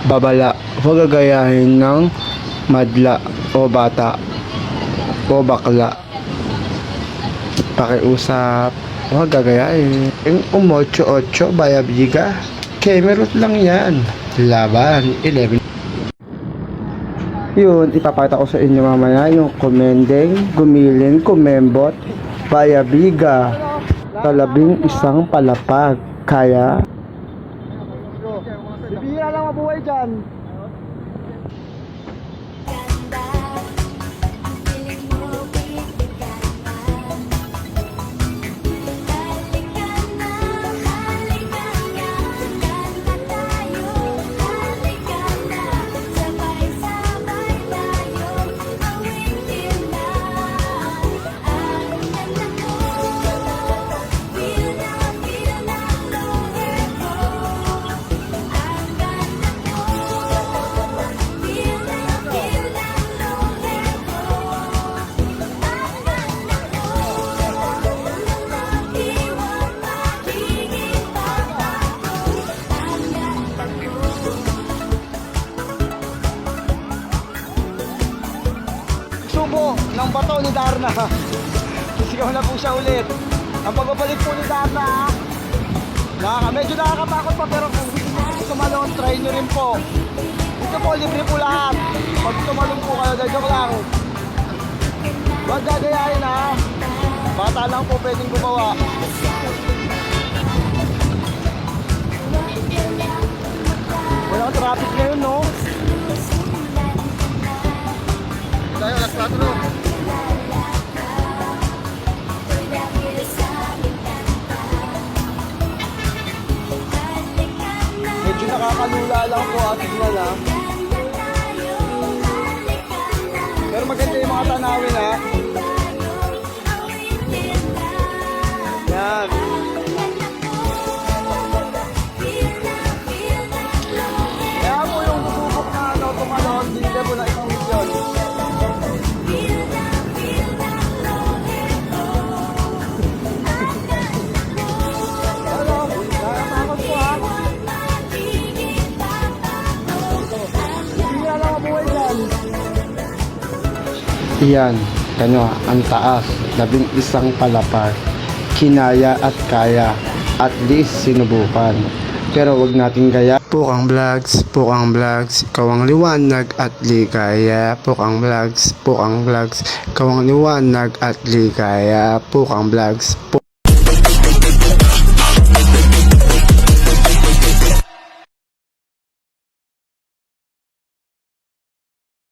babala. Huwag gagayahin ng madla o bata o bakla. Pakiusap. Huwag gagayahin. Yung umocho-ocho, bayabiga. Kemerot lang yan. Laban, 11. Yun, ipapakita ko sa inyo mamaya yung kumendeng, gumiling, kumembot, bayabiga, talabing isang palapag. Kaya Bibihira lang mabuhay dyan. Subo ng bato ni Darna. Sisigaw na po siya ulit. Ang pagbabalik po ni Darna, medyo nakakatakot pa, pero kung gusto nyo tumalon, try nyo rin po. Ito po, libre po lahat. Pag tumalon po kayo, dahil joke lang. Huwag gagayahin ha. Bata lang po pwedeng gumawa. Walang traffic ngayon, no? Tayo, alas 4. Medyo nakakalula lang po at tignan lang. Pero maganda yung mga tanawin ha. Yan. Kaya po yung susubok na tumalon, binigay po na isang milyon. Iyan, ang taas, 11 palapag. Kinaya at kaya, at least sinubukan. Pero wag nating gaya. Pukang Vlogs, ikaw ang liwanag at ligaya. Pukang Vlogs, ikaw ang liwanag at ligaya. Pukang Vlogs.